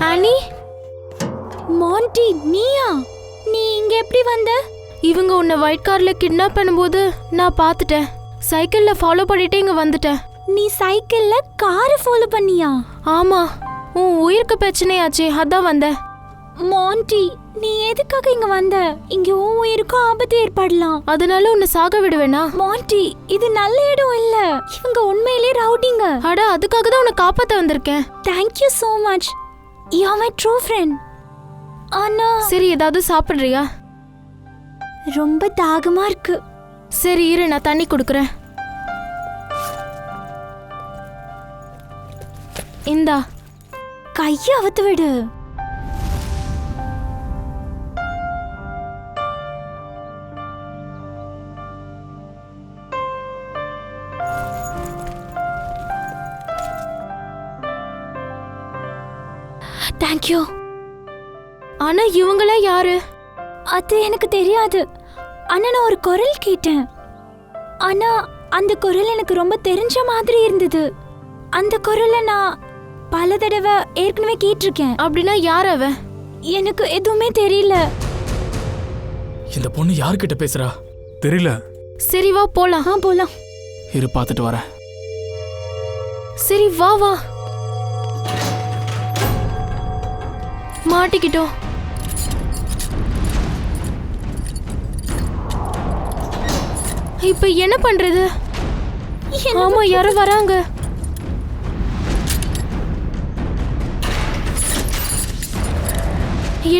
ஆனி, மாண்டி, நீயா? நீ இங்க எப்படி வந்த? இவங்க உன்னை ஒயிட் கார்ல கிட்னாப் பண்ணும்போது நான் பார்த்துட்டேன். சைக்கிள்ல ஃபாலோ பண்ணிட்டே இங்க வந்துட்டேன். நீ சைக்கிள்ல காரை ஃபாலோ பண்ணியா? ஆமா, உன் உயிருக்கு பிரச்சனையாச்சே, அதான் வந்தேன். மாண்டி, நீ எதுக்காக இங்க வந்த? இங்க உன் உயிருக்கும் ஆபத்து ஏற்படலாம். அதனால உன்னை சாக விடுவேனா? மாண்டி, இது நல்ல இடம் இல்ல. இவங்க உண்மையிலே ரவுடிங்க. அட, அதுக்காக தான் உன்னை காப்பாத்த வந்திருக்கேன். Thank you so much. You are my true friend. ஆனா சரி, ஏதாவது சாப்பிடுறியா? ரொம்ப தாகமா இருக்கு. சரி இரு, நான் தண்ணி குடுக்குறேன். இந்தா. கைய அவுத்து விடு. Thank you. ஆனா இவங்களா யாரு? அது எனக்கு தெரியாது. ஆனா நான் ஒரு குரல் கேட்டேன். ஆனா அந்த குரல் எனக்கு ரொம்ப தெரிஞ்ச மாதிரி இருந்தது. அந்த குரலை நான் பல தடவை ஏற்கனவே கேட்டிருக்கேன். அப்படின்னா யார் அவ? எனக்கு எதுவுமே தெரியல. இந்த பொண்ணு யார்கிட்ட பேசுறா தெரியல. சரி வா போலாம். போலாம். இரு, பார்த்துட்டு வரேன். சரி வா வா. மாட்டிக்கிட்டோம். இப்ப என்ன பண்றது? ஆமா, யாரும் வராங்க.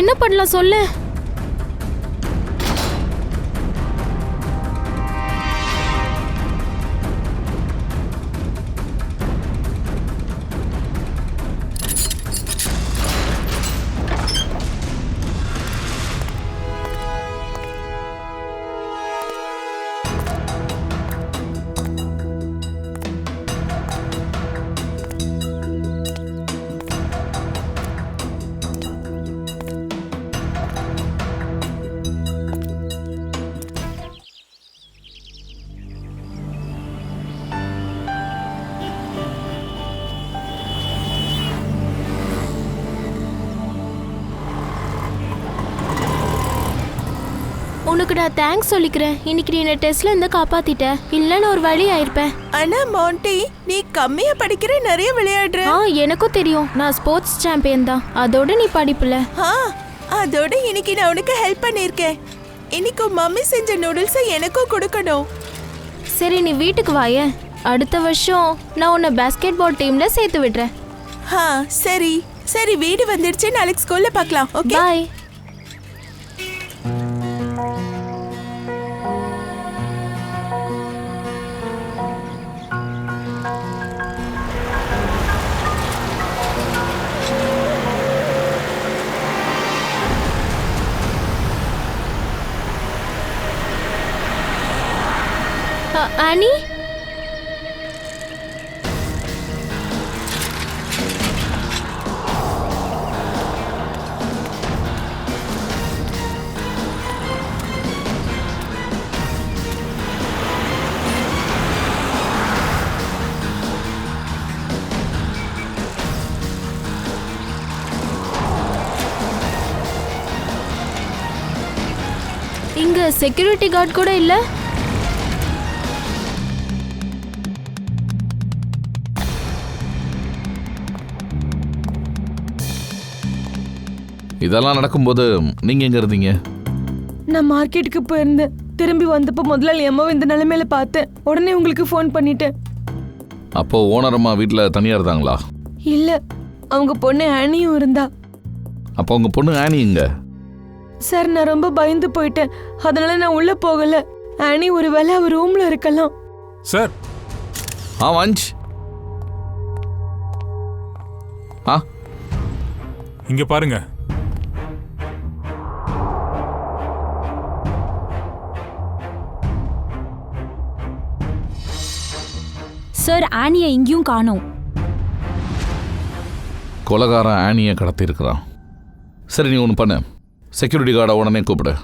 என்ன பண்ணலாம் சொல்லு. உனக்கு நான் தேங்க்ஸ் சொல்லிக்கிறேன். இன்னைக்கு நீ என்ன டெஸ்ட்ல இருந்து காப்பாத்திட்ட. இல்லன்னு ஒரு வழி ஆயிருப்பேன். ஆனா மாண்டி, நீ கம்மியா படிக்கிற, நிறைய விளையாடுற. எனக்கும் தெரியும். நான் ஸ்போர்ட்ஸ் சாம்பியன் தான். அதோட நீ படிப்புல. அதோட இன்னைக்கு நான் உனக்கு ஹெல்ப் பண்ணிருக்கேன். இன்னைக்கு மம்மி செஞ்ச நூடுல்ஸை எனக்கும் கொடுக்கணும். சரி, நீ வீட்டுக்கு வாயே. அடுத்த வருஷம் நான் உன்னை பாஸ்கெட் பால் டீம்ல சேர்த்து விடுறேன். சரி சரி, வீடு வந்துடுச்சு. நாளைக்கு ஸ்கூல்ல பார்க்கலாம். ஓகே, பாய். ஆனி, இங்க செக்யூரிட்டி கார்டு கூட இல்ல. இதெல்லாம் நடக்கும்போது நீங்க எங்க இருந்தீங்க? நான் மார்க்கெட்டுக்கு போயிருந்தேன். திரும்பி வந்தப்போ முதலாளி அம்மாவை இந்த நிலைமையில பார்த்தேன். உடனே உங்களுக்கு ஃபோன் பண்ணிட்டேன். அப்போ ஓனர் அம்மா வீட்டில் தனியா இருந்தாங்களா? இல்ல, அவங்க பொண்ணு ஆனியும் இருந்தா. அப்போ உங்க பொண்ணு ஆனி எங்க? சார், நான் ரொம்ப பயந்து போயிட்டேன். அதனால நான் உள்ள போகல. ஆனி ஒருவேளை அவர் ரூம்ல இருக்கலாம். சார். வஞ்ச். இங்க பாருங்க. சார், ஆனியை எங்கேயும் காணோம். கொலகாரன் ஆனியை கடத்தி இருக்கிறான். சரி, நீ ஒன்று பண்ணு. செக்யூரிட்டி கார்டை உடனே கூப்பிடு.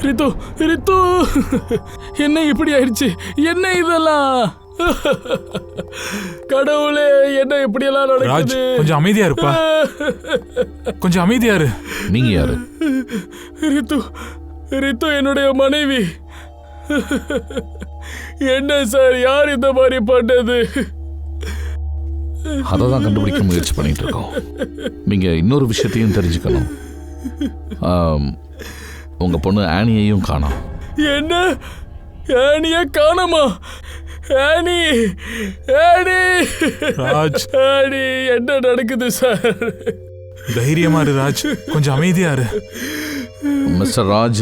ரித்து ரித்து என்ன இப்படி ஆயிடுச்சு? என்ன இதெல்லாம்? கடவுளே, என்ன இப்படியெல்லாம் ராஜ், நடக்குது? கொஞ்சம் அமைதியா இருப்பா. கொஞ்சம் அமைதியா இரு. நீங்க யாரு? ரித்து ரித்து என்னுடைய மனைவி. என்ன சார், யார் இந்த மாதிரி பண்ணது? அதை தான் கண்டுபிடிக்க முயற்சி பண்ணிட்டு இருக்கோம். நீங்க இன்னொரு விஷயத்தையும் தெரிஞ்சுக்கணும். உங்க பொண்ணு ஆனியையும் காணோம். என்ன? ஆனிய காணோமா? ஆனி ஆனி ராஜ், ஆனி, என்ன நடக்குது சார்? தைரியமா இரு ராஜ், கொஞ்சம் அமைதியா இரு. மிஸ்டர் ராஜ்,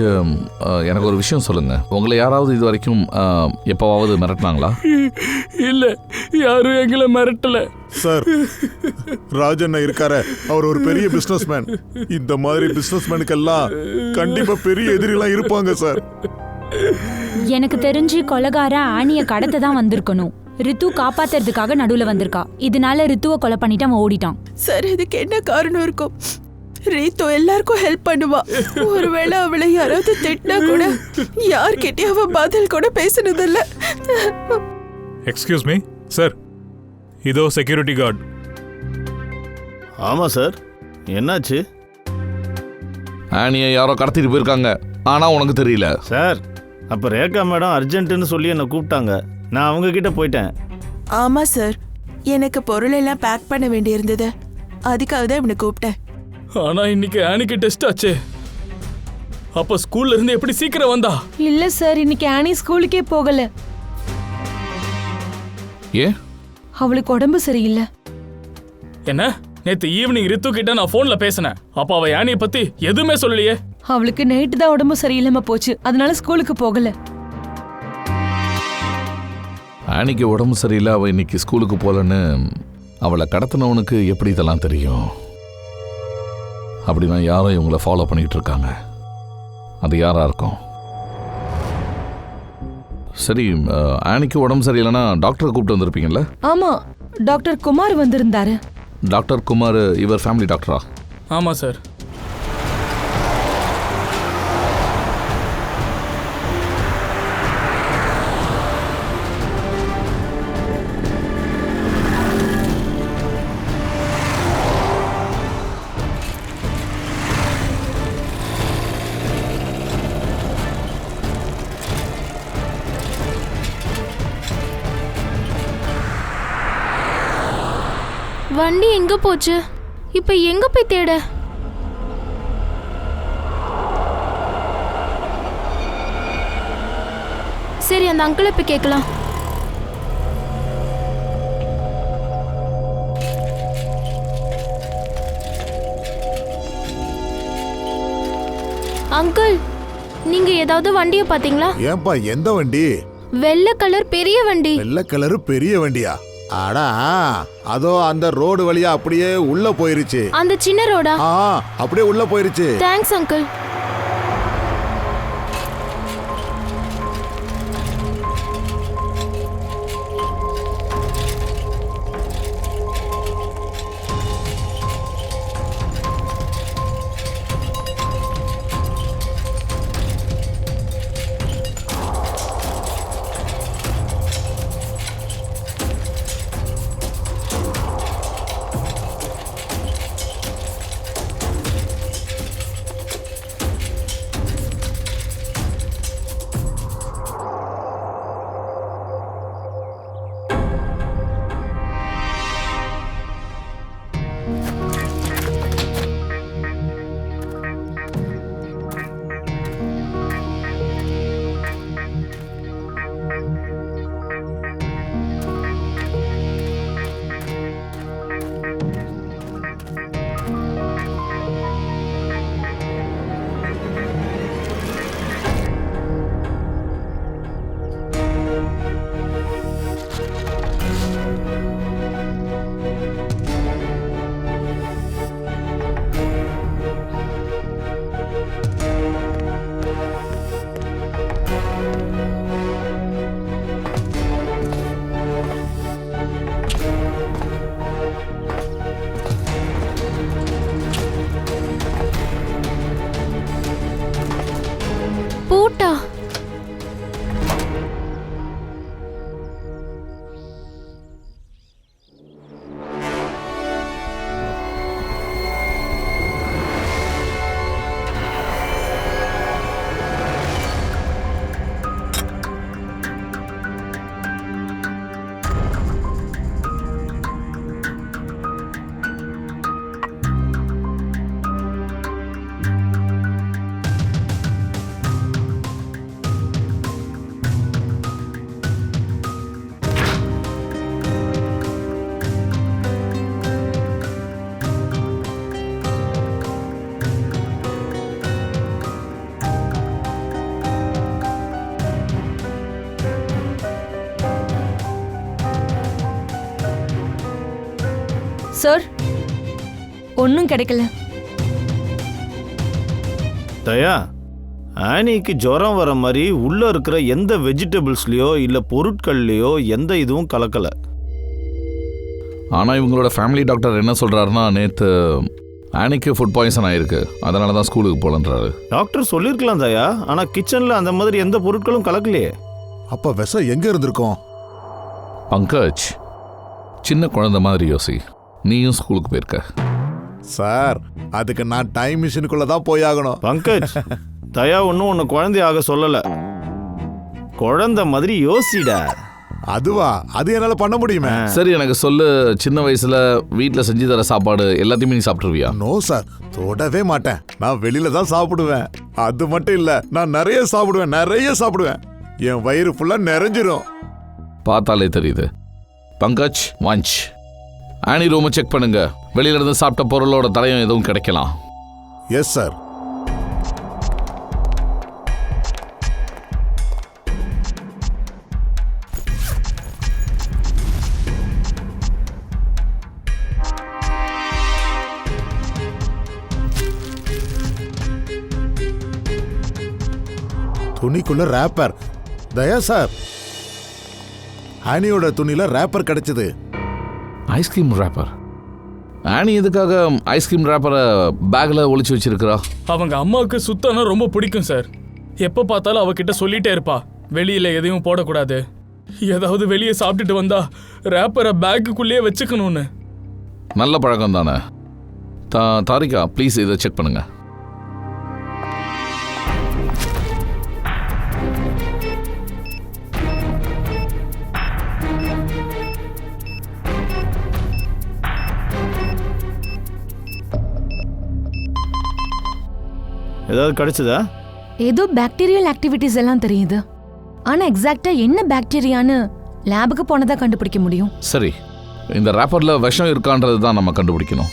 எனக்கு ஒரு விஷயம் சொல்லுங்க. உங்களை யாராவது இது வரைக்கும் எப்பவாவது மிரட்டினாங்களா? இல்ல, யாரும் எங்களை மிரட்டல சார். ராஜண்ணா இருக்காரு, அவர் ஒரு பெரிய பிசினஸ்மேன். இந்த மாதிரி பிசினஸ்மேனுக்கெல்லாம் கண்டிப்பா பெரிய எதிரிலாம் இருப்பாங்க சார். எனக்கு தெரிஞ்சு கொலைகார ஆனிய கடத்த தான் வந்திருக்கணும். ரித்து காப்பாத்துறதுக்காக நடுவுல வந்திருக்கா. இதனால ரித்துவை கொலை பண்ணிட்டு அவன் ஓடிட்டான். சார், இதுக்கு என்ன காரணம் இருக்கும்? ரீத்து எல்லாருக்கும் ஹெல்ப் பண்ணுவா. ஒருவேளை அவளை யாராவது திட்டினா கூட யார்கிட்டயும் அவ பதில் கூட பேசினதில்ல. எக்ஸ்கியூஸ் மீ சார், இதோ செக்யூரிட்டி கார்டு. ஆமா சார், என்னாச்சு ஆனியை யாரோ கடத்திட்டு போயிருக்காங்க, ஆனா உனக்கு தெரியல. சார்? அப்போ ரேகா மேடம் அர்ஜென்ட்டுன்னு சொல்லி என்னை கூப்பிட்டாங்க. நான் அவங்க கிட்ட போயிட்டேன். ஆமா சார், எனக்கு பொருள் எல்லாம் பேக் பண்ண வேண்டியிருந்தது. அதுக்காக தான் இவனை கூப்பிட்டேன். ஆனா இன்னைக்கு ஆனிக்கு டெஸ்ட் ஆச்சே. அப்ப ஸ்கூல்ல இருந்து எப்படி சீக்கிரம் வந்தா? இல்ல சார், இன்னைக்கு ஆனி ஸ்கூலுக்கே போகல. ஏ, அவளுக்கு உடம்பு சரியில்லை. என்ன? நேத்து ஈவினிங் ரித்து கிட்ட நான் போன்ல பேசினேன். அப்ப அவ ஆனியை பத்தி எதுவுமே சொல்லலையே. அவளுக்கு நைட்டு தான் உடம்பு சரியில்லாம போச்சு, அதனால ஸ்கூலுக்கு போகல. ஆனிக்கு உடம்பு சரியில்லை, அவள் இன்னைக்கு ஸ்கூலுக்கு போகலன்னு அவளை கடத்தினவனுக்கு எப்படி இதெல்லாம் தெரியும்? அப்படின்னா யாரோ இவங்களை ஃபாலோ பண்ணிட்டு இருக்காங்க. அது யாரா இருக்கும்? சரி, ஆனிக்கு உடம்பு சரியில்லைன்னா டாக்டரை கூப்பிட்டு வந்திருப்பீங்கல்ல? ஆமா, டாக்டர் குமார் வந்திருந்தாரு. டாக்டர் குமார் இவர் ஃபேமிலி டாக்டரா? ஆமா சார். வண்டி எங்க போச்சு? இப்ப எங்க போய் தேட? சரி, அந்த அங்கிளை போய் கேட்கலாம். அங்கிள், நீங்க ஏதாவது வண்டியை பாத்தீங்களா? ஏன்பா, எந்த வண்டி? வெள்ளை கலர் பெரிய வண்டி. வெள்ளை கலரு பெரிய வண்டியா? ஆடா, அதோ அந்த ரோடு வழியா அப்படியே உள்ள போயிருச்சு. அந்த சின்ன ரோடா? அப்படியே உள்ள போயிருச்சு. Thanks uncle. சார் ஒன்றும் கிடைக்கல. தயா, ஆனிக்கு ஜுரம் வர மாதிரி உள்ள இருக்கிற எந்த வெஜிடபிள்ஸ்லயோ இல்ல பொருட்கள்லயோ எந்த இதுவும் கலக்கல. ஆனால் இவங்களோட ஃபேமிலி டாக்டர் என்ன சொல்கிறாருன்னா, நேற்று ஆனிக்கு ஃபுட் பாய்சன் ஆயிருக்கு, அதனால தான் ஸ்கூலுக்கு போகலன்றாரு. டாக்டர் சொல்லியிருக்கலாம் தயா, ஆனா கிச்சன்ல அந்த மாதிரி எந்த பொருட்களும் கலக்கலையே. அப்ப விஷம் எங்க இருந்திருக்கும்? பங்கஜ், சின்ன குழந்தை மாதிரி யோசி. நீயும் ஸ்கூலுக்கு போயிருக்க. சார், அதுக்கு நான் டைம் மிஷினுக்குள்ள தான் போயாகணும். பங்கஜ், தயா ஒன்றும் உன்னை குழந்தையாக சொல்லல. குழந்தை மாதிரி யோசிடா. அதுவா? அது என்னால பண்ண முடியுமே. சரி, எனக்கு சொல்லு, சின்ன வயசுல வீட்டில் செஞ்சு தர சாப்பாடு எல்லாத்தையுமே நீ சாப்பிட்ருவியா? நோ சார், தொடவே மாட்டேன். நான் வெளியில தான் சாப்பிடுவேன். அது மட்டும் இல்ல, நான் நிறைய சாப்பிடுவேன். என் வயிறு ஃபுல்லா நிறைஞ்சிரும். பார்த்தாலே தெரியுது. பங்கஜ், வாஞ்ச், ஆனி ரூமை செக் பண்ணுங்க. வெளியில இருந்து சாப்பிட்ட பொருளோட தடயம் எதுவும் கிடைக்கலாம். Yes sir. துணிக்குள்ள ரேப்பர். தயா சார், ஆனியோட துணியில ரேப்பர் கிடைச்சது. Ice cream rapper? ஆனி எதுக்காக ஐஸ்கிரீம் ரேப்பரை பேக்ல ஒளிச்சு வச்சிருக்கிறா? அவங்க அம்மாவுக்கு சுத்தம்னா ரொம்ப பிடிக்கும் சார். எப்ப பார்த்தாலும் அவகிட்ட சொல்லிட்டே இருப்பா, வெளியில எதையும் போடக்கூடாது, ஏதாவது வெளியே சாப்பிட்டுட்டு வந்தா ரேப்பரை பேக்குக்குள்ளேயே வச்சுக்கணும்னு. நல்ல பழக்கம் தானே. தாரிகா, ப்ளீஸ் இதை செக் பண்ணுங்க. ஏதாவது கிடைச்சதா? ஏதோ பாக்டீரியல் ஆக்டிவிட்டிஸ் எல்லாம் தெரியுது. ஆனா எக்ஸாக்ட்டா என்ன பாக்டீரியான்னு லேபுக்கு போனதா கண்டுபிடிக்க முடியும். சரி, இந்த ரேப்பர்ல விஷம் இருக்கான்றது தான் நம்ம கண்டுபிடிக்கணும்.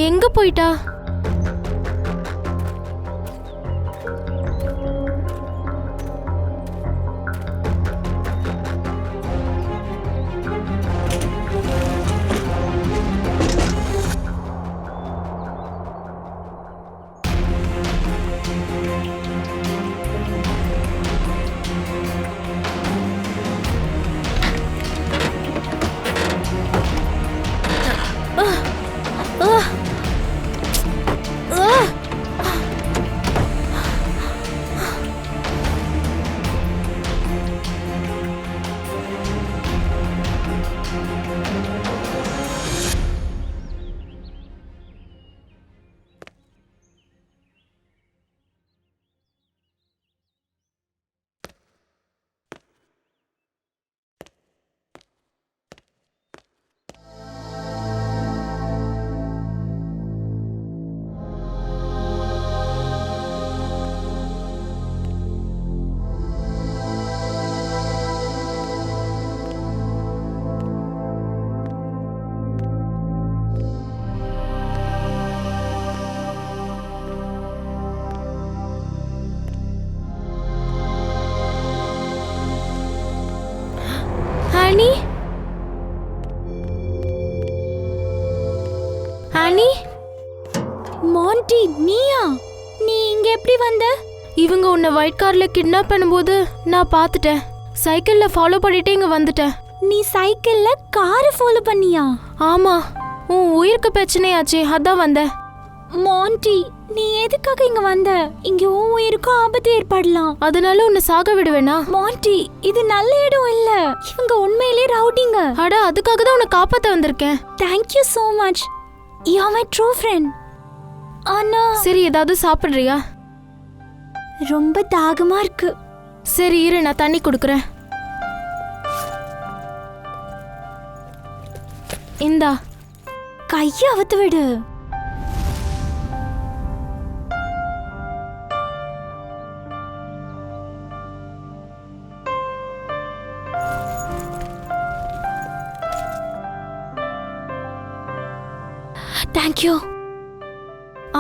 எங்க போயிட்டா? ஆனி, ஆனி, மாண்டி, நீயா? நீ இங்க எப்படி வந்த? இவங்க உன்னை ஒயிட் கார்ல கிட்னாப் பண்ணும்போது நான் பார்த்துட்டேன். சைக்கிள்ல ஃபாலோ பண்ணிட்டே இங்க வந்துட்டேன். நீ சைக்கிள்ல காரை ஃபாலோ பண்ணியா? ஆமா, உன் உயிருக்கு பிரச்சனையாச்சே, அதான் வந்தேன். மாண்டி, நீ எதுக்காக இங்க வந்த? இங்க உன் உயிருக்கும் ஆபத்து ஏற்படலாம். அதனால உன்னை சாக விடுவேனா? மாண்டி, இது நல்ல இடம் இல்ல. இவங்க உண்மையிலே ரவுடிங்க. அட, அதுக்காக தான் உன்னை காப்பாத்த வந்திருக்கேன். Thank you so much. You are my true friend. ஆனா சரி, ஏதாவது சாப்பிடுறியா? ரொம்ப தாகமா இருக்கு. சரி இரு, நான் தண்ணி குடுக்குறேன். இந்தா. கைய அவுத்து விடு. தேங்க்யூ.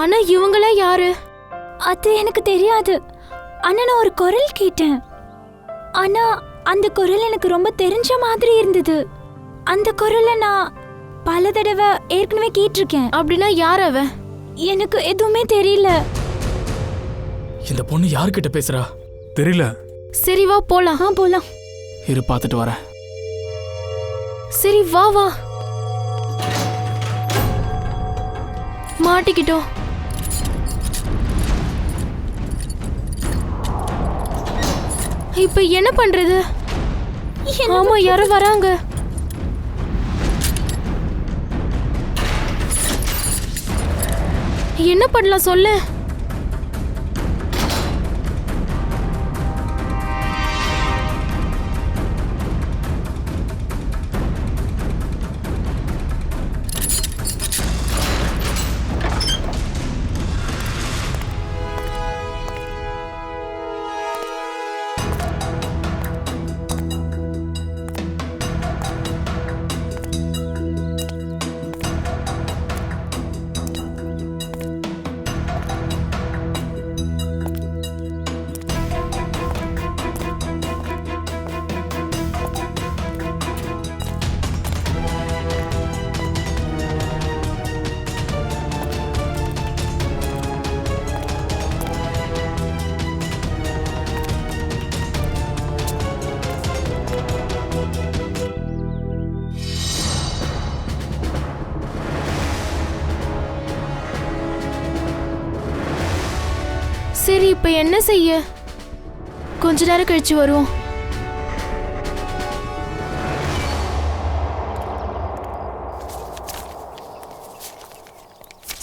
ஆனா இவங்களாம் யாரு? அது எனக்கு தெரியாது. ஆனா நான் ஒரு குரல் கேட்டேன். ஆனா அந்த குரல் எனக்கு ரொம்ப தெரிஞ்ச மாதிரி இருந்தது. அந்த குரலை நான் பல தடவை ஏற்கனவே கேட்டிருக்கேன். அப்படின்னா யார் அவ? எனக்கு எதுவுமே தெரியல. இந்த பொண்ணு யார்கிட்ட பேசுறா? தெரியல. சரி வா போலாம். போலாம். இரு பார்த்துட்டு வரேன். சரி வா வா. மாட்டிக்கிட்டோம். இப்ப என்ன பண்றது? ஆமா யாரோ வராங்க. என்ன பண்ணலாம் சொல்லு. சரி இப்ப என்ன செய்ய? கொஞ்ச நேரம் கழிச்சு வருவோம்.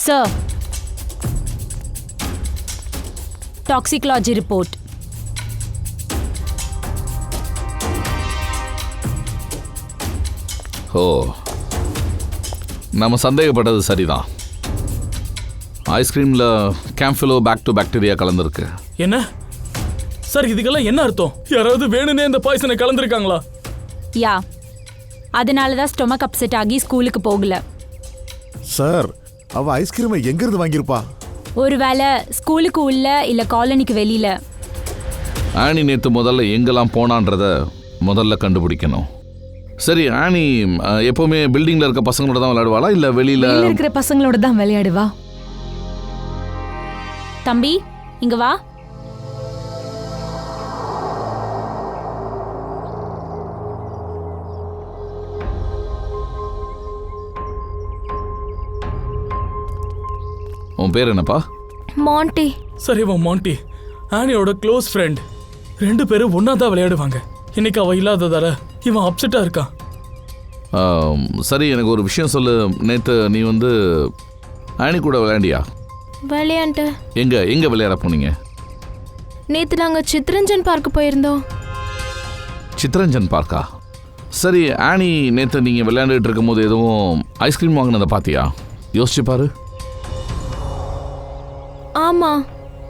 Sir, toxicology report. ஓ, நம்ம சந்தேகப்பட்டது சரிதான். ஐஸ்கிரீமில் கேம்ஃபிலோ பாக்டோ பாக்டீரியா கலந்துருக்கு. என்ன சார் இதுக்கெல்லாம் என்ன அர்த்தம்? யாராவது வேணும்னே இந்த பாய்சனை கலந்துருக்காங்களா? யா, அதனால தான் ஸ்டொமக் அப்செட் ஆகி ஸ்கூலுக்கு போகல. சார், அவ ஐஸ்கிரீமை எங்கிருந்து வாங்கியிருப்பா? ஒருவேளை ஸ்கூலுக்கு உள்ள இல்ல காலனிக்கு வெளியில. ஆனி நேற்று முதல்ல எங்கெல்லாம் போனான்றத முதல்ல கண்டுபிடிக்கணும். சரி, ஆனி எப்பவுமே பில்டிங்ல இருக்க பசங்களோட தான் விளையாடுவாளா இல்ல வெளியில இருக்கிற பசங்களோட தான் விளையாடுவா? தம்பி இங்க வா. உன் பேர் என்னப்பா? மாண்டி. சரி இவன் மாண்டி, ஆனியோட க்ளோஸ் ஃப்ரெண்ட். 2 பேரும் ஒன்னா தான் விளையாடுவாங்க. இன்னைக்கு அவ இல்லாததால இவன் அப்செட்டா இருக்கான். சரி, எனக்கு ஒரு விஷயம் சொல்லு. நேற்று நீ வந்து ஆனி கூட விளையாண்டியா? விளையாண்ட. எங்க விளையாட போனீங்க? நேத்து நாங்க சித்ரஞ்சன் பார்க்க போயிருந்தோம். சித்ரஞ்சன் பார்க்கா? சரி, ஆனி நேற்று நீங்கள் விளையாண்டுட்டு இருக்கும்போது எதுவும் ஐஸ்கிரீம் வாங்கினதை பார்த்தியா? யோசிச்சு பாரு. ஆமா,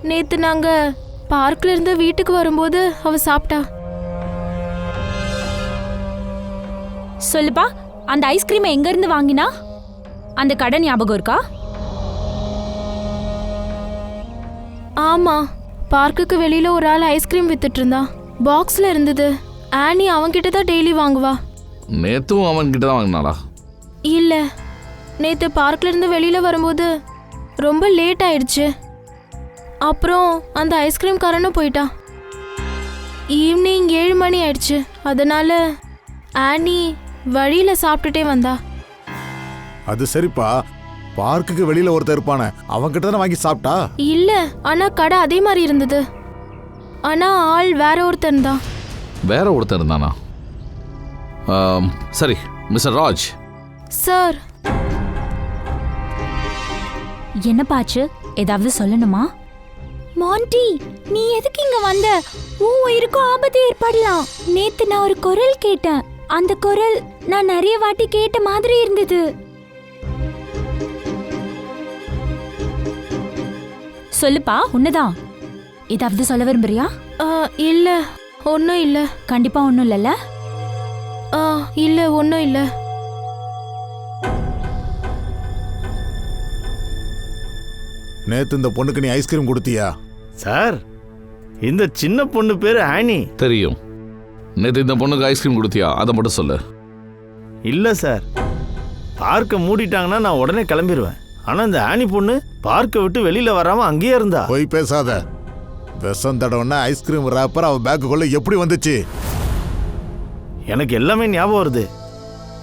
நேத்து நாங்க பார்க்ல இருந்து வீட்டுக்கு வரும்போது அவ சாப்பிட்டா. சொல்லுப்பா, அந்த ஐஸ்கிரீமை எங்க இருந்து வாங்கினா? அந்த கடை ஞாபகம் இருக்கா? ஆமா, பார்க்குக்கு வெளியில ஒரு ஆள் ஐஸ்கிரீம் வித்துட்டு இருந்தான். பாக்ஸ்ல இருந்தது. ஆனி அவன்கிட்ட தான் டெய்லி வாங்குவா. நேற்றும் அவன்கிட்ட தான் வாங்கினாளா? இல்ல, நேத்து பார்க்ல இருந்து வெளியில வரும்போது ரொம்ப லேட் ஆயிடுச்சு. அப்புறம் அந்த ஐஸ்கிரீம் காரனும் போயிட்டான். ஈவினிங் 7 மணி ஆயிடுச்சு. அதனால ஆனி வழியில சாப்பிட்டுட்டே வந்தா. அது சரிப்பா, பார்க்குக்கு வெளியில ஒருத்தர் இருப்பானே, அவன்கிட்ட தானே வாங்கி சாப்பிட்டா? இல்ல, ஆனா கடை அதே மாதிரி இருந்தது. ஆனா ஆள் வேற ஒருத்தன் தான். வேற ஒருத்தர் இருந்தானா? சரி மிஸ்டர் ராஜ். சார். என்ன பாச்சு? ஏதாவது சொல்லணுமா? மாண்டி, நீ எதுக்கு இங்க வந்த? உன் உயிருக்கும் ஆபத்து ஏற்படலாம். நேத்து நான் ஒரு குரல் கேட்டேன். அந்த குரல் நான் நிறைய வாட்டி கேட்ட மாதிரி இருந்தது. சொல்லுப்பா, உன்னதான். ஏதாவது சொல்ல விரும்புறியா? இல்ல, ஒன்னும் இல்ல. கண்டிப்பா ஒன்னும் இல்லல்ல? இல்ல, ஒன்னும் இல்ல. நேத்து இந்த பொண்ணுக்கு நீ ஐஸ்கிரீம் கொடுத்தியா? சார், இந்த சின்ன பொண்ணு பேரு ஆனி. தெரியும். நேற்று இந்த பொண்ணுக்கு ஐஸ்கிரீம் கொடுத்தியா? அதை மட்டும் சொல்லு. இல்லை சார், பார்க்க மூடிட்டாங்கன்னா நான் உடனே கிளம்பிடுவேன். ஆனால் இந்த ஆனி பொண்ணு பார்க்க விட்டு வெளியில் வராமல் அங்கேயே இருந்தா. போய் பேசாத. விஷம் தடவைன்னா ஐஸ்கிரீம் ராப்பர் அவ பேக்குக்குள்ள எப்படி வந்துச்சு? எனக்கு எல்லாமே ஞாபகம் வருது.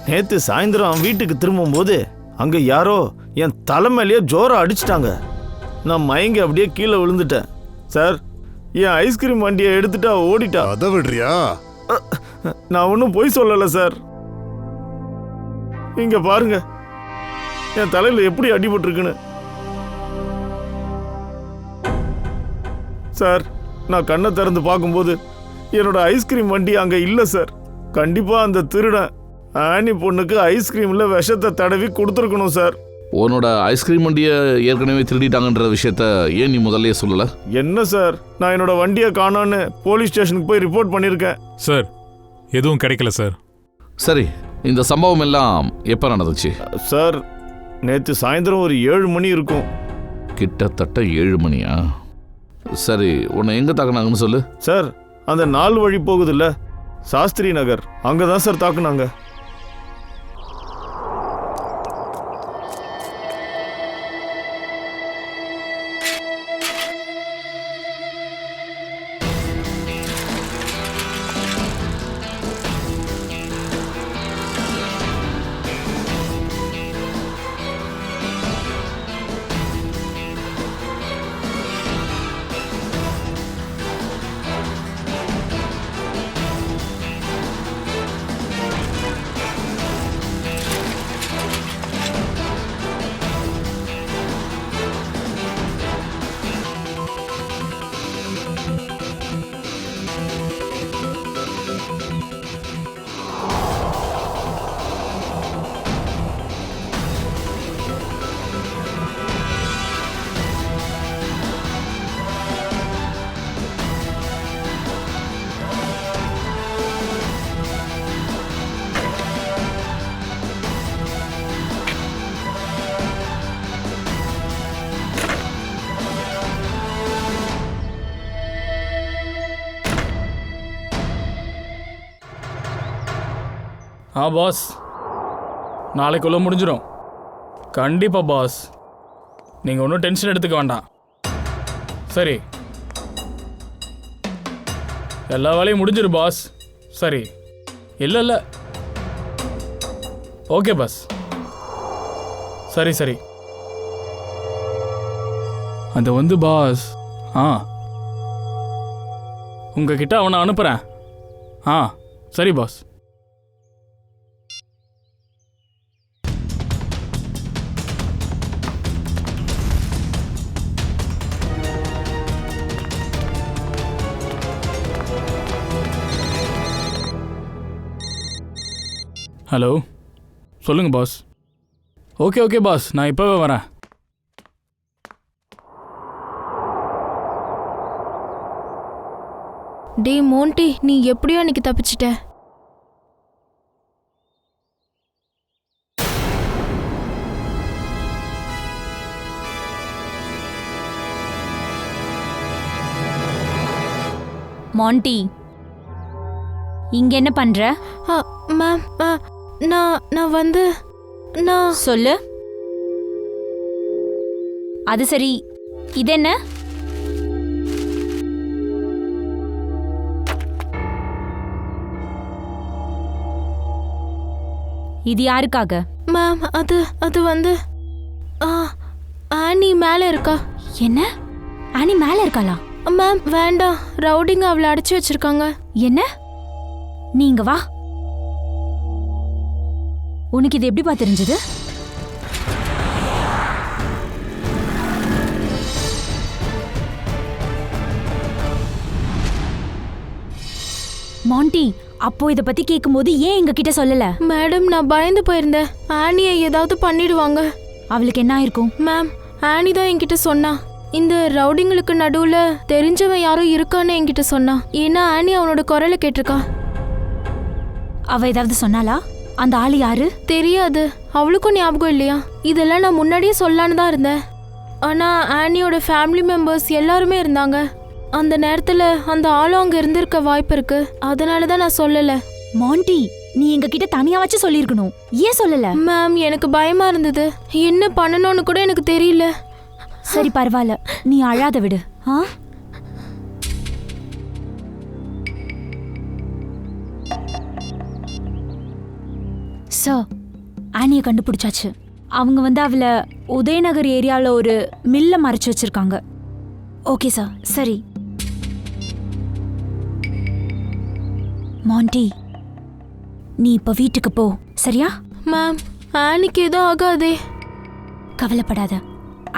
நேற்று சாயந்தரம் வீட்டுக்கு திரும்பும்போது அங்கே யாரோ என் தலைமையிலேயே ஜோரம் அடிச்சிட்டாங்க. நான் மயங்கி அப்படியே கீழே விழுந்துட்டேன். சார், என் ஐஸ்கிரீம் வண்டியை எடுத்துட்டா ஓடிட்டா. அதை விடுறியா? நான் ஒன்றும் பொய் சொல்லலை சார். இங்க பாருங்க, என் தலையில் எப்படி அடிபட்டிருக்குன்னு. சார், நான் கண்ணை திறந்து பார்க்கும்போது என்னோட ஐஸ்கிரீம் வண்டி அங்கே இல்லை சார். கண்டிப்பாக அந்த திருடன் ஆனி பொண்ணுக்கு ஐஸ்கிரீமில் விஷத்தை தடவி கொடுத்துருக்கணும் சார். உன்னோட ஐஸ்கிரீம் வண்டியை ஏற்கனவே திருடிட்டாங்கன்ற விஷயத்த ஏன் நீ முதல்ல சொல்லலை? என்ன சார், நான் என்னோட வண்டியை காணோன்னு போலீஸ் ஸ்டேஷனுக்கு போய் ரிப்போர்ட் பண்ணியிருக்கேன். சார், எதுவும் கிடைக்கல சார். சரி, இந்த சம்பவம் எல்லாம் எப்போ நடந்துச்சு? சார், நேற்று சாயந்தரம் ஒரு 7 மணி இருக்கும். கிட்டத்தட்ட 7 மணியா? சரி, உன்னை எங்கே தாக்குனாங்கன்னு சொல்லு. சார், அந்த 4 வழி போகுதுல்ல, சாஸ்திரி நகர், அங்கே தான் சார் தாக்குனாங்க. பாஸ், நாளைக்குள்ள முடிஞ்சிடும். கண்டிப்பாக பாஸ், நீங்கள் ஒன்றும் டென்ஷன் எடுத்துக்க வேண்டாம். சரி, எல்லா வேலையும் முடிஞ்சிடும் பாஸ். சரி, இல்லை ஓகே பாஸ். சரி சரி, அது வந்து பாஸ், உங்ககிட்ட அவனை அனுப்புகிறேன். சரி பாஸ். ஹலோ, சொல்லுங்கள் பாஸ். ஓகே பாஸ், நான் இப்போவே வரேன். டே மோன்டி, நீ எப்படியோ அன்னைக்கு தப்பிச்சிட்ட. மாண்டி, இங்க என்ன பண்ற? மேம், நான் வந்து சொல்லு. அது சரி, இது என்ன? இது யாருக்காக? மேம், அது வந்து ஆனி மேலே இருக்கா. என்ன? ஆனி மேல இருக்காளா? மேம் வேண்டாம், ரவுடிங்க அவளை அடைச்சி வச்சிருக்காங்க. என்ன? நீங்க வா. உனக்கு இது எப்படிப்பா தெரிஞ்சது? மாண்டி, அப்போ இத பத்தி கேட்கும்போது ஏன் எங்க கிட்ட சொல்லல? மேடம், நான் பயந்து போயிருந்தேன். ஆனியை ஏதாவது பண்ணிடுவாங்க. அவளுக்கு என்ன ஆயிருக்கும்? மேம், ஆனி தான் என்கிட்ட சொன்னா. இந்த ரவுடிங்களுக்கு நடுவுல தெரிஞ்சவன் யாரோ இருக்கான்னு என்கிட்ட சொன்னா. ஏன்னா ஆனி அவனோட குரலை கேட்டிருக்கா. அவ ஏதாவது சொன்னாளா? அந்த ஆளு யாரு? தெரியாது. அவளுக்கும் ஞாபகம் இல்லையா? இதெல்லாம் நான் முன்னாடியே சொல்லான்னு தான் இருந்தேன். ஆனா ஆனியோட ஃபேமிலி மெம்பர்ஸ் எல்லாருமே இருந்தாங்க. அந்த நேரத்துல அந்த ஆளும் அங்க இருந்திருக்க வாய்ப்பு இருக்கு. அதனால தான் நான் சொல்லல. மாண்டி, நீ எங்க கிட்ட தனியா வச்சு சொல்லிருக்கணும். ஏன் சொல்லல? மேம், எனக்கு பயமா இருந்தது. என்ன பண்ணணும்னு கூட எனக்கு தெரியல. சரி பரவாயில்ல, நீ அழாத விடு. ஆ சார், ஆனியை கண்டுபிடிச்சாச்சு. அவங்க அவளை உதயநகர் ஏரியாவில் ஒரு மில்ல மறைச்சு வச்சிருக்காங்க. Okay sir. சரி மாண்டி, நீ இப்ப வீட்டுக்கு போ, சரியா? மேம், ஆனிக்கு எதுவும் ஆகாதே. கவலைப்படாத,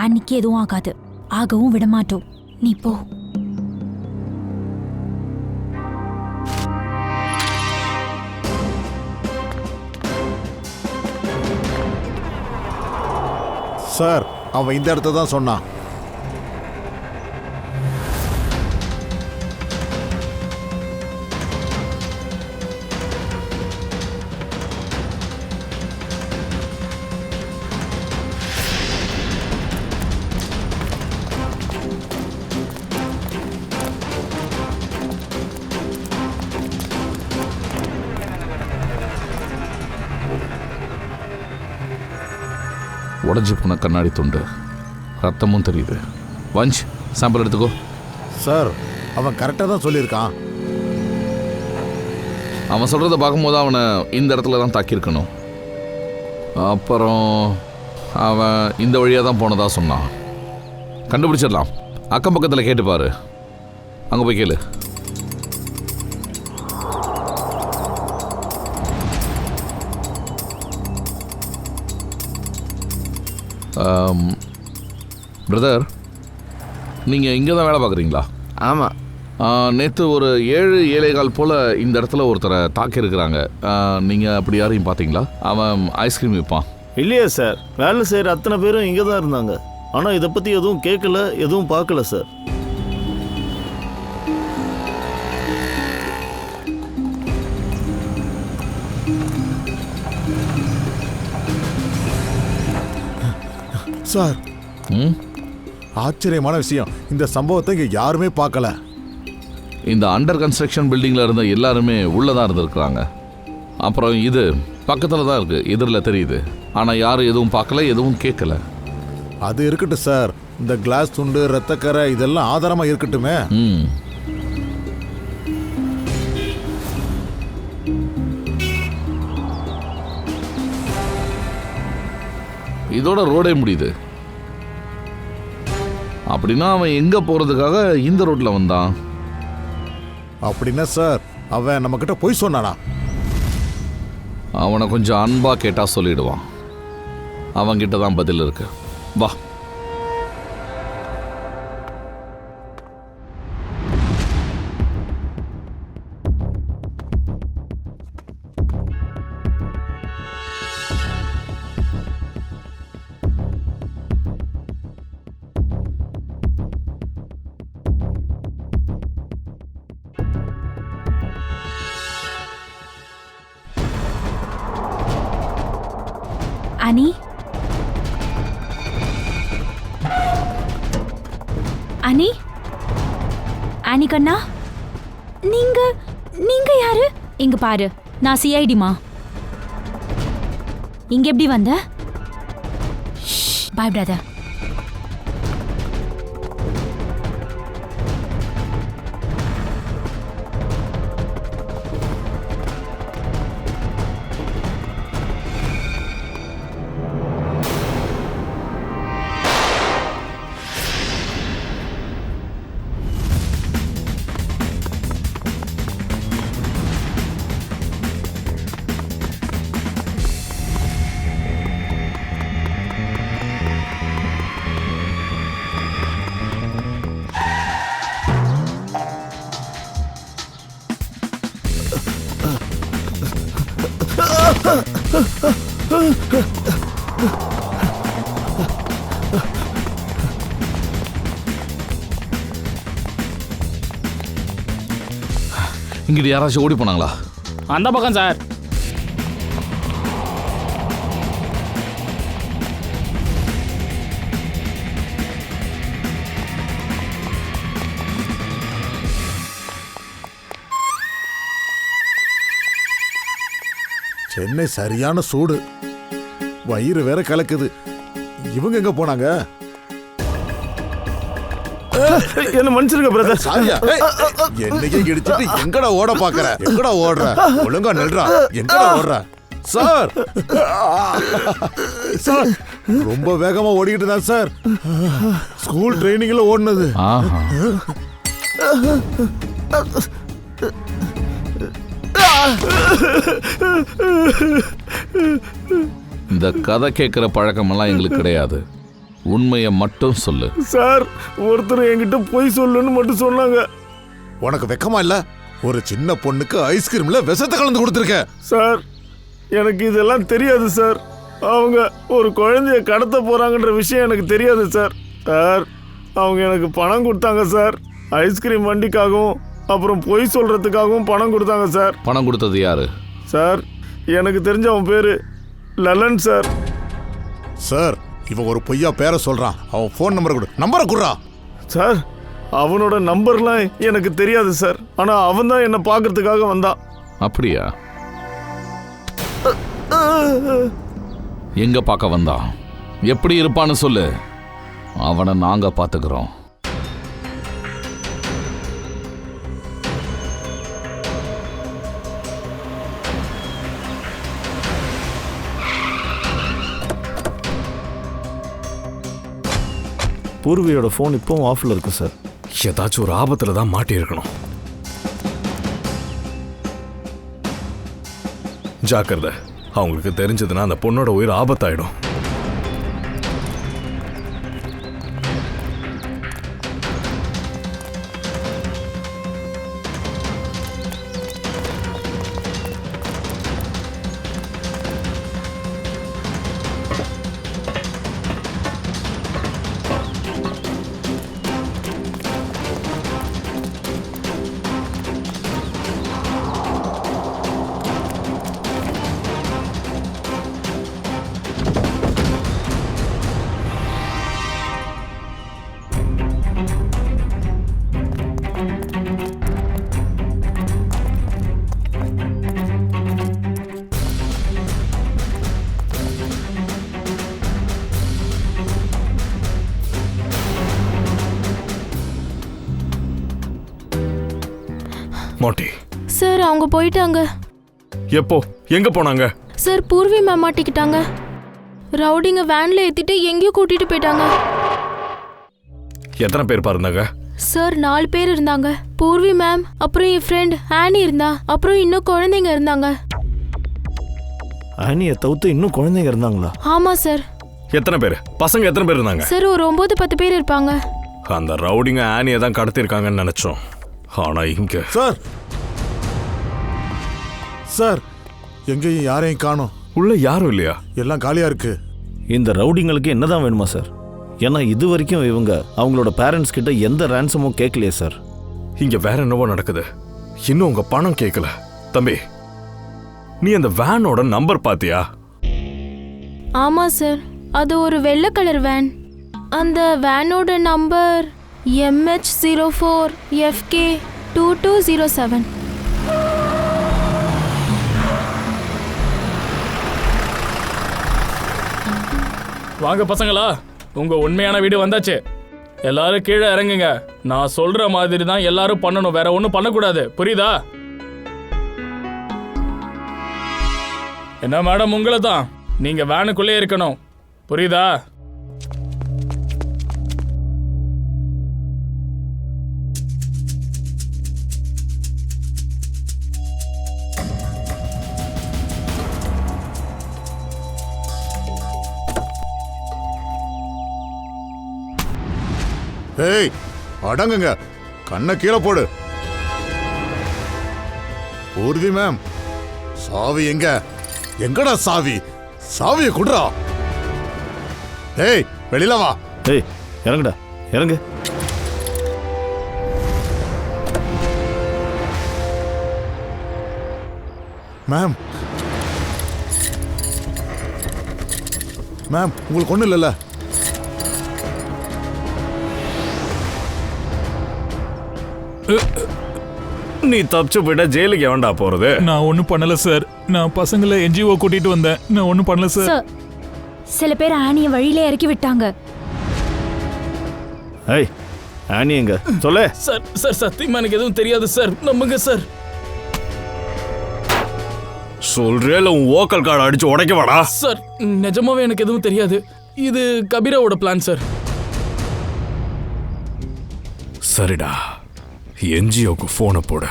ஆனிக்கு எதுவும் ஆகாது, ஆகவும் விடமாட்டோம். நீ போ. சார், அவன் இந்த இடத்த தான் சொன்னான். உடஞ்சி போன கண்ணாடி துண்டு, ரத்தமும் தெரியுது. வஞ்ச், சாம்பிள் எடுத்துக்கோ. சார், அவன் கரெக்டாக தான் சொல்லியிருக்கான். அவன் சொல்கிறத பார்க்கும்போது அவனை இந்த இடத்துல தான் தாக்கியிருக்கணும். அப்புறம் அவன் இந்த வழியாக தான் போனதா சொன்னான். கண்டுபிடிச்சிடலாம். அக்கம் பக்கத்தில் கேட்டுப்பாரு. அங்கே போய் கேளு. பிரதர், நீங்கள் இங்கே தான் வேலை பார்க்குறீங்களா? ஆமாம். நேற்று ஒரு 7-7:15 போல் இந்த இடத்துல ஒருத்தரை தாக்கியிருக்கிறாங்க. நீங்கள் அப்படி யாரையும் பார்த்தீங்களா? அவன் ஐஸ்கிரீம் விற்பான். இல்லையா சார், வேலை செய்கிற அத்தனை பேரும் இங்கே தான் இருந்தாங்க. ஆனால் இதை பற்றி எதுவும் கேட்கல, எதுவும் பார்க்கல சார். சார், ஆச்சரியமான விஷயம், இந்த சம்பவத்தை இங்கே யாருமே பார்க்கல. இந்த அண்டர் கன்ஸ்ட்ரக்ஷன் பில்டிங்கில் இருந்த எல்லாருமே உள்ளே தான் இருந்திருக்கிறாங்க. அப்புறம் இது பக்கத்தில் தான் இருக்குது, எதிரில் தெரியுது. ஆனால் யாரும் எதுவும் பார்க்கல, எதுவும் கேட்கல. அது இருக்கட்டும் சார், இந்த கிளாஸ் துண்டு, ரத்தக்கரை இதெல்லாம் ஆதாரமாக இருக்கட்டுமே. இதோட ரோடே முடியுது. அப்படின்னா அவன் எங்கே போகிறதுக்காக இந்த ரோட்டில் வந்தான்? அப்படின்னா சார், அவன் நம்மக்கிட்ட போய் சொன்னானா? அவனை கொஞ்சம் அன்பாக கேட்டால் சொல்லிடுவான். அவன்கிட்ட தான் பதில் இருக்கு. வா. அனி, அனி, அனி கண்ணா, நீங்க யாரு? இங்க பாரு, நான் சிஐடிமா. இங்க எப்படி வந்த? பயப்படாத. இங்கிட்டு யாராச்சும் ஓடி போனாங்களா? அந்த பக்கம் சார். சென்னை சரியான சூடு, வயிறு வேற கலக்குது. இவங்க எங்க போனாங்க? என்ன மன்னிச்சிருக்க பிரதர். சாரியா? என்னையே இடிச்சிட்டு எங்கடா ஓட பாக்குற? எங்கடா ஓடுற? ஒழுங்கா நில்றா. எங்கடா ஓடுற? சார் சார் ரொம்ப வேகமா ஓடிக்கிட்டு தான் சார். ஸ்கூல் ட்ரைனிங்ல ஓடுனது. ஆஹா. இந்த கதை கேட்கிற பழக்கமெல்லாம் எங்களுக்கு கிடையாது. உண்மையை மட்டும் சொல்லு. சார் ஒருத்தர் என்கிட்ட பொய் சொல்லுன்னு மட்டும் சொன்னாங்க. உனக்கு வெக்கமா இல்ல? ஒரு சின்ன பொண்ணுக்கு ஐஸ்கிரீம்ல விஷத்தை கலந்து கொடுத்துருக்க. சார் எனக்கு இதெல்லாம் தெரியாது சார். அவங்க ஒரு குழந்தைய கடத்த போறாங்கன்ற விஷயம் எனக்கு தெரியாது சார். சார் அவங்க எனக்கு பணம் கொடுத்தாங்க சார். ஐஸ்கிரீம் வண்டிக்காகவும் அப்புறம் பொய் சொல்றதுக்காகவும் பணம் கொடுத்தாங்க சார். பணம் கொடுத்தது யாரு? சார் எனக்கு தெரிஞ்ச அவன் பேரு லலன் சார். சார் இவன் ஒரு பொய்யா பேரை சொல்றான். அவன் ஃபோன் நம்பரை கொடு. நம்பரை குடுறா. சார் அவனோட நம்பர்லாம் எனக்கு தெரியாது சார். ஆனா அவன் தான் என்னை பார்க்கறதுக்காக வந்தான். அப்படியா? எங்க பார்க்க வந்தான்? எப்படி இருப்பான்னு சொல்லு. அவனை நாங்க பார்த்துக்கிறோம். பூர்வியோட ஃபோன் இப்போவும் ஆஃப்ல இருக்கு சார். ஏதாச்சும் ஒரு ஆபத்துல தான் மாட்டி இருக்கணும். ஜாக்கிரதை, அவங்களுக்கு தெரிஞ்சதுன்னா அந்த பொண்ணோட உயிர் ஆபத்தாயிடும். மோட்டி சார் அவங்க போயிட்டாங்க. எப்போ? எங்க போனாங்க? சார் பூர்வி மேம் மாட்டிக்கிட்டாங்க. ரவுடிங்க வேன்ல ஏத்திட்டு எங்கேயோ கூட்டிட்டு போயிட்டாங்க. எத்தனை பேர் பாருந்தாங்க? சார் 4 பேர் இருந்தாங்க. பூர்வி மேம், அப்புறம் என் ஃப்ரெண்ட் ஆனி இருந்தா, அப்புறம் இன்னும் குழந்தைங்க இருந்தாங்க. ஆனியை தவிர்த்து இன்னும் குழந்தைங்க இருந்தாங்களா? ஆமா சார். எத்தனை பேர்? பசங்க எத்தனை பேர் இருந்தாங்க? சார் ஒரு 9-10 பேர் இருப்பாங்க. அந்த ரவுடிங்க ஆனியை தான் கடத்திருக்காங்கன்னு நினைச்சோம். ஆனா இங்க சார் சார் எங்கேயும் யாரையும் காணோம். உள்ள யாரும் இல்லையா? எல்லாம் காலியா இருக்கு. இந்த ரவுடிங்களுக்கு என்னதான் வேணுமா சார்? ஏன்னா இது வரைக்கும் இவங்க அவங்களோட பேரண்ட்ஸ் கிட்ட எந்த ரேன்சமும் கேட்கலையே சார். இங்க வேற என்னவோ நடக்குது. இன்னும் உங்க பணம் கேட்கல. தம்பி, நீ அந்த வேனோட நம்பர் பாத்தியா? ஆமா சார், அது ஒரு வெள்ளை கலர் வேன். அந்த வேனோட நம்பர் MH04 FK 2207. வாங்க பசங்களா, உங்க உண்மையான வீடு வந்தாச்சு. எல்லாரும் கீழே இறங்குங்க. நான் சொல்ற மாதிரி தான் எல்லாரும் பண்ணணும், வேற ஒன்றும் பண்ணக்கூடாது. புரியுதா? என்ன மேடம், உங்களை தான். நீங்க வேனுக்குள்ளே இருக்கணும். புரியுதா? ஏய் அடங்குங்க, கண்ணை கீழே போடு. பூர்வி மேம், சாவி எங்க? எங்கடா சாவி? சாவியை குடுறா. ஏய் வெளியில வா. ஏய் இறங்குடா, இறங்கு. மேம் மேம் உங்களுக்கு ஒன்றும் இல்லைல்ல? நீ தப்பிச்சு போயிட்டா ஜெயிலுக்கு எவன்டா போறது? நான் ஒன்றும் பண்ணல சார். நான் பசங்களை என்ஜிஓ கூட்டிட்டு வந்தேன். நான் ஒன்றும் பண்ணல சார். சார் சில பேர் ஆனிய வழியில இறக்கி விட்டாங்க. ஏய் ஆனி எங்க சொல்லு. சார் சார் சத்தியமா எனக்கு எதுவும் தெரியாது சார். நம்புங்க சார். சொல்றேல உன் ஓக்கல் கார்டு அடிச்சு உடைக்க வாடா. சார் நிஜமாவே எனக்கு எதுவும் தெரியாது. இது கபீராவோட பிளான் சார். சரிடா, என்ஜிஓக்கு போனை போடு.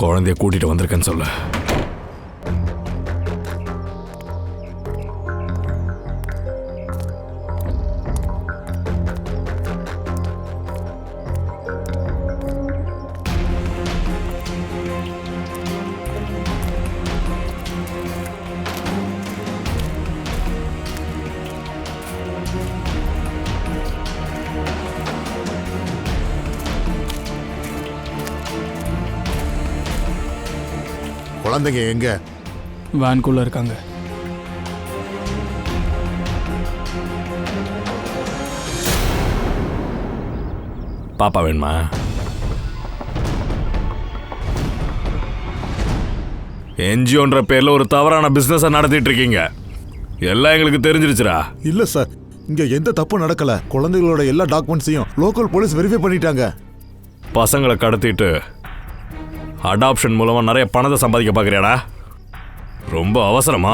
குழந்தைய கூட்டிட்டு வந்திருக்கேன்னு சொல்லு. குழந்தைங்க எங்க? வேன்குள்ள இருக்காங்க. பாப்பா வேணுமா? என்ஜிஓன்ற பேர்ல ஒரு தவறான பிசினஸ் நடத்திட்டு இருக்கீங்க. எல்லாம் எங்களுக்கு தெரிஞ்சிருச்சுடா. இல்ல சார், இங்க எந்த தப்பும் நடக்கல. குழந்தைகளோட எல்லா டாக்குமெண்ட்ஸையும் லோக்கல் போலீஸ் வெரிஃபை பண்ணிட்டாங்க. பசங்களை கடத்திட்டு அடாப்ஷன் மூலமா நிறைய பணத்தை சம்பாதிக்க பாக்குறியாடா? ரொம்ப அவசரமா?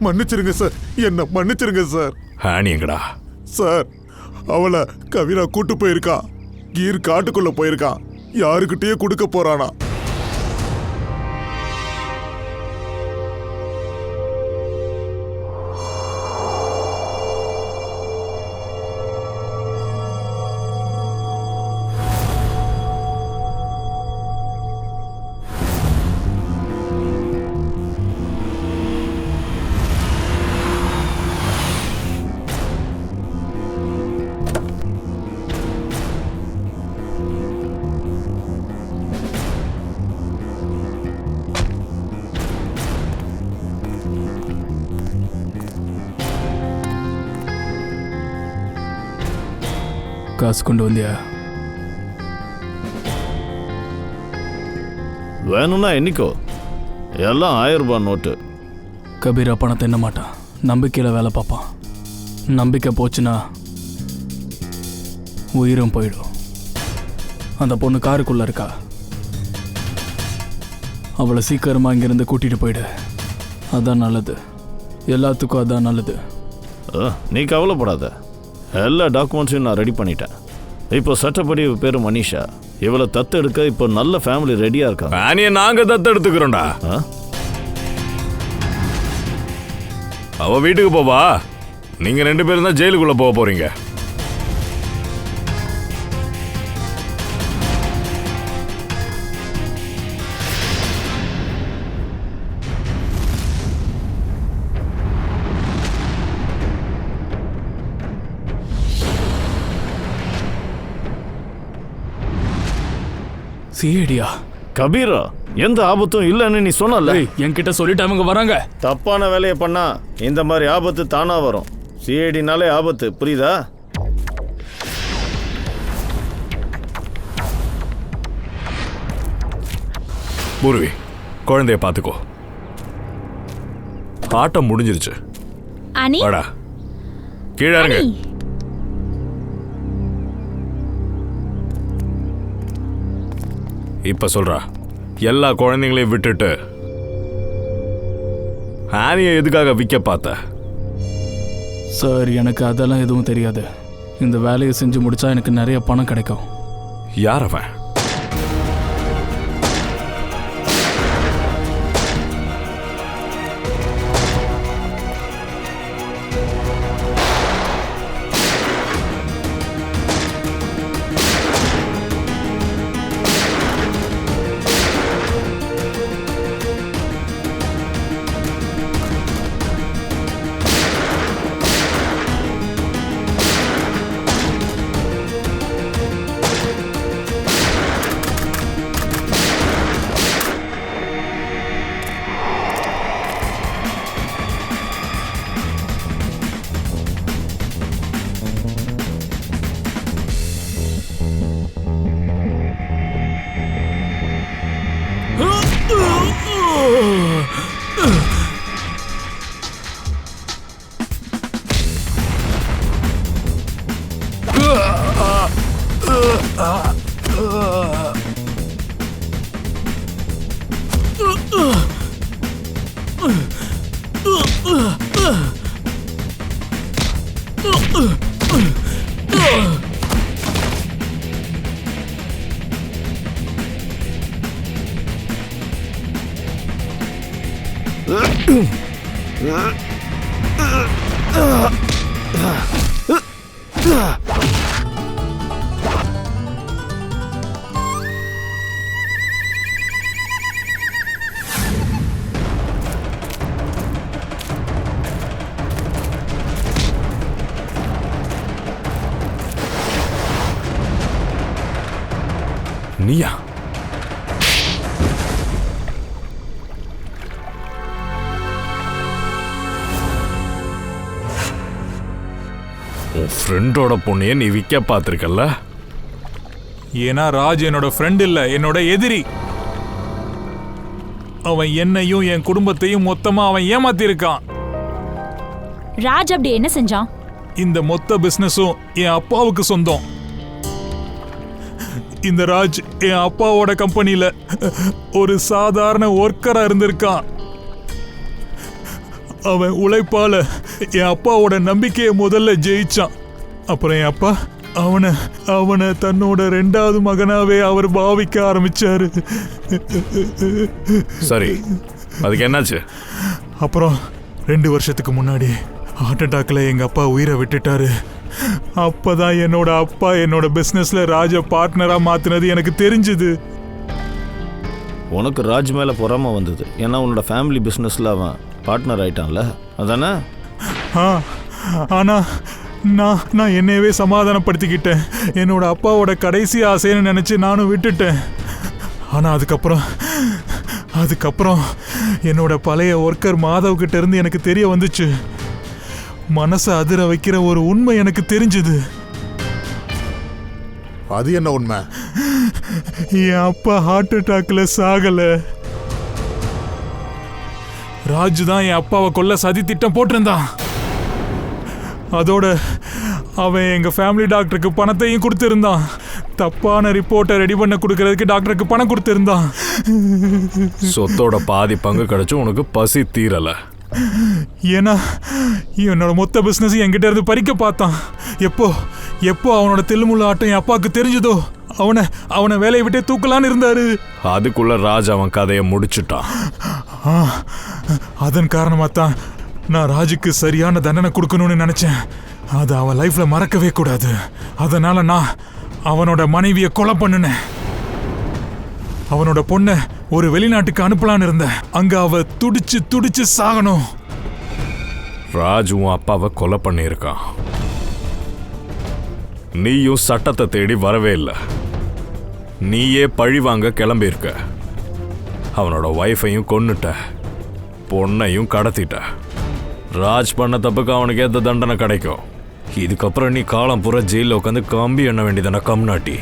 மன்னிச்சிருங்க சார், என்ன மன்னிச்சிருங்க சார். ஹானி எங்கடா? சார், அவளை கவிரா கூட்டு போயிருக்கா. கீர் காட்டுக்குள்ள போயிருக்கான். யாருக்கிட்டயே கொடுக்க போறானா? காசு கொண்டு வந்தியா? வேணும்னா என்னைக்கோ எல்லாம் 1000 ரூபாய் நோட்டு. கபீரா பணத்தை எண்ண மாட்டான். நம்பிக்கையில் வேலை பார்ப்பான். நம்பிக்கை போச்சுன்னா உயிரும் போயிடும். அந்த பொண்ணு காருக்குள்ள இருக்கா. அவளை சீக்கிரமாக இங்கேருந்து கூட்டிகிட்டு போயிடு. அதான் நல்லது. எல்லாத்துக்கும் அதான் நல்லது. நீ கவலைப்படாத. எல்லா டாக்குமெண்ட்ஸையும் நான் ரெடி பண்ணிட்டேன். இப்போ சட்டப்படி பேர் மனிஷா. இவளை தத்தெடுக்க இப்போ நல்ல ஃபேமிலி ரெடியா இருக்கா. ஹானியை நாங்க தத்தெடுத்துக்கிறோம்டா. அவ வீட்டுக்கு போவா. நீங்க 2 பேரும் தான் ஜெயிலுக்குள்ள போக போறீங்க. சிஐடியா? கபீரா, எந்த ஆபத்தும் இல்லைன்னு நீ சொன்னல. என்கிட்ட சொல்லிட்டு அவங்க வராங்க. தப்பான வேலையை பண்ணா இந்த மாதிரி ஆபத்து தானா வரும். சிஐடினாலே ஆபத்து, புரியுதா? பூர்வி, குழந்தைய பாத்துக்கோ. ஆட்டம் முடிஞ்சிருச்சு. அனி வாடா, கீழே இருங்க. இப்ப சொல்றா, எல்லா குழந்தைங்களையும் விட்டுட்டு ஹானியை எதுக்காக விற்க பார்த்த? சார், எனக்கு அதெல்லாம் எதுவும் தெரியாது. இந்த வேலையை செஞ்சு முடிச்சா எனக்கு நிறைய பணம் கிடைக்கும். யார் அவன்? நீயா? உன் ஃப்ரெண்டோட பொண்ணைய நீ விற்க பார்த்துருக்கல்ல? ஏன்னா ராஜ் என்னோட ஃப்ரெண்ட் இல்ல, என்னோட எதிரி. அவன் என்னையும் என் குடும்பத்தையும் மொத்தமா அவன் ஏமாத்திருக்கான். ராஜ் அப்படி என்ன செஞ்சான்? இந்த மொத்த பிசினஸும் என் அப்பாவுக்கு சொந்தம். இந்த ராஜ் என் அப்பாவோட கம்பெனியில ஒரு சாதாரண ஒர்க்கரா இருந்திருக்கான். அவன் உழைப்பால என் அப்பாவோட நம்பிக்கையை முதல்ல ஜெயிச்சான். அப்புறம் என் அப்பா அவனை தன்னோட 2வது மகனாவே அவர் பாவிக்க ஆரம்பிச்சாரு. சரி, அதுக்கு என்னாச்சு? அப்புறம் 2 வருஷத்துக்கு முன்னாடி ஹார்ட் அட்டாக்ல எங்க அப்பா உயிரை விட்டுட்டாரு. அப்பதான் என்னோட அப்பா என்னோட பிசினஸ்ல ராஜ பார்ட்னரா மாத்தினது எனக்கு தெரிஞ்சது. உனக்கு ராஜ் மேலே பொறாம வந்தது, ஏன்னா உன்னோட ஃபேமிலி பிஸ்னஸில் அவன் பார்ட்னர் ஆயிட்டான்ல, அதானே? ஆனா நான் என்னையவே சமாதானப்படுத்திக்கிட்டேன். என்னோட அப்பாவோட கடைசி ஆசைன்னு நினைச்சு நானும் விட்டுட்டேன். ஆனா அதுக்கப்புறம் என்னோட பழைய ஒர்க்கர் மாதவ் கிட்ட இருந்து எனக்கு தெரிய வந்துச்சு. மனசை அதிர வைக்கிற ஒரு உண்மை எனக்கு தெரிஞ்சது. அது என்ன உண்மை? என் அப்பா ஹார்ட் அட்டாக்ல சாகல. ராஜு தான் என் அப்பாவை கொல்ல சதி திட்டம் போட்டிருந்தான். அதோட அவன் எங்க ஃபேமிலி டாக்டருக்கு பணத்தையும் கொடுத்திருந்தான். தப்பான ரிப்போர்ட்டை ரெடி பண்ண கொடுக்கறதுக்கு டாக்டருக்கு பணம் கொடுத்திருந்தான். சொத்தோட பாதி பங்கு கிடைச்சு உனக்கு பசி தீரல. ஏன்னா என்னோட மொத்த பிசினஸ் என்கிட்ட இருந்து பறிக்க பார்த்தான். எப்போ அவனோட தில்லுமுள்ள ஆட்டம் என் அப்பாவுக்கு தெரிஞ்சதோ அவனை வேலையை விட்டே தூக்கலான்னு இருந்தாரு. அதுக்குள்ள ராஜ் அவன் கதையை முடிச்சுட்டான். அதன் காரணமாக தான் நான் ராஜுக்கு சரியான தண்டனை கொடுக்கணும்னு நினைச்சேன். அதை அவன் லைஃப்ல மறக்கவே கூடாது. அதனால நான் அவனோட மனைவியை கொலை பண்ணினேன். அவனோட பொண்ணை ஒரு வெளிநாட்டுக்கு அனுப்பலான்னு இருந்தேன். அங்க அவ துடிச்சு சாகணும். ராஜ் உன் அப்பாவை கொலை பண்ணியிருக்கான். நீயும் சட்டத்தை தேடி வரவே இல்லை. நீயே பழி வாங்க கிளம்பியிருக்க. அவனோட ஒய்ஃபையும் கொன்னுட்ட, பொண்ணையும் கடத்திட்ட. ராஜ் பண்ண தப்புக்கு அவனுக்கு ஏத்த தண்டனை கிடைக்கும். இதுக்கப்புறம் நீ காலம் பூரா ஜெயிலில் உட்காந்து கம்பி எண்ண வேண்டியதான கம்நாட்டி.